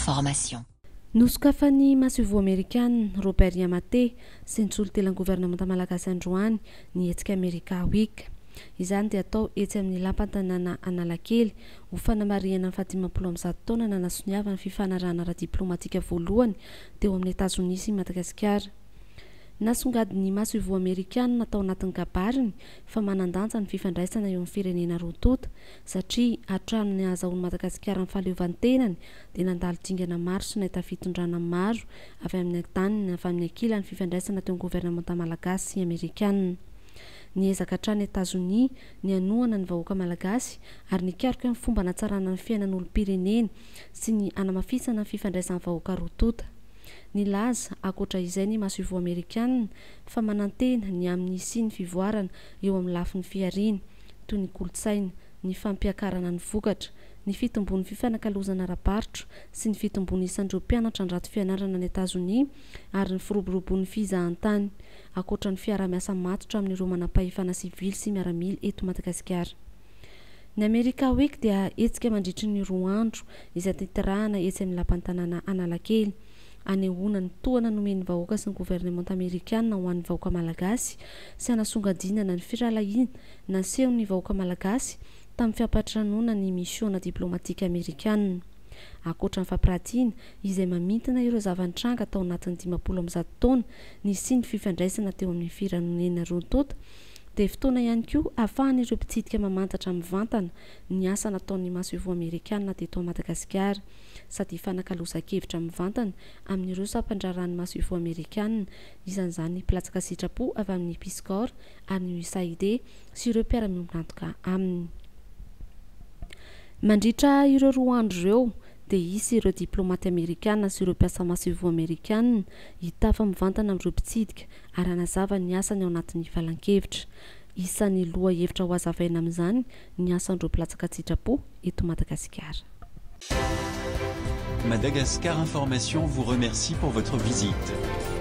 information. Nosokafany masovo Amerikana Robert Yamate sy ny solon-telan'ny gouvernemanta malagasy androany ny hetsika Amerika Week. Izany dia atao etsy amin'ny lampan-tanàna Analakely ho fanamariana ny 17 taona nanasoniavana ny fifanarahana ara-diplomatika voalohany teo amin'ny Etazonia sy Madagasikara. Nasongadiny masovo Amerikana natao anatin'ny kabariny fa manandanja ny fifandraisana eo amin'ny firenena roa tota satria hatramin'ny ahazahoan'ny Madagasikara ny fahaleovantenany dia nandalo dingana maro sy nahita fitondrana maro avy amin'ny tany avy amin'ny ankilany fifandraisana teo amin'ny gouvernemanta malagasy sy Amerikana. Niezaka hatrany Etazonia ny anohana ny vahoaka malagasy ary nikaroka amin'ny fomba natsarana ny fiainan'olom-pirenena sy ny anamafisana ny fifandraisana vahoaka roa tota. Nilaza akoatra izay ny masovo Amerikana fa manantena ny amin'ny sy ny fivoarana eo amin'ny lafin'ny fiariana toy ny kolotsaina, ny fampiakarana ny vokatra, ny fitombon'ny fifanankalozana ara-barotra sy ny fitombon'ny isan'ireo mpianatra ny rato fianarana ny Etazonia ary ny firoborobon'ny fizahan-tany akoatra ny fiara-miasa matotra amin'ireo manam-pahefana sivily sy miaramila eto Madagasikara. Ny Amerika Week dia hetsika mandritry ny 2 andro izay titrahana etsy amin'ny lampan-tanàna Analakely. Anehoana ny tohana nomen'ny vahoaka sy ny gouvernemanta Amerikana ho an'ny vahoaka malagasy sy anasongadinana ny firalahiana nasehon'ny vahoaka malagasy tamin'ny fiampatranoana ny misiona diplomatika Amerikana. Akoatra ny fampirantiana izay mamintana ireo zava-nitranga tao anatin'ny 50 taona ny sy ny fifandraisana teo amin'ny firenena roa tota dia fotoana ihany koa ahafahan'ireo mpitsidika mamantatra mivantana ny asa nataon'ny masovo Amerikana teto Madagasikara sady hifanankalozan-kevitra mivantana amin'ireo sampandraran'ny masovo Amerikana isan'izany mpilatsaka sitrapo avy amin'ny Piscor ary ny USAID sy ireo mpiara-miombrantoka aminy. Mandritra ireo 2 andro ireo dia isy ireo diplomaty Amerikana sy ireo mpiasa masovo Amerikana hitafa mivantana amin'ireo mpitsidika ary anazava ny asany ao anatin'ny valan-kevitra. Isan'ny loha hevitra ho azavaina amin'izany ny asan'ireo mpilatsaka sitrapo eto Madagasikara. Madagascar Information vous remercie pour votre visite.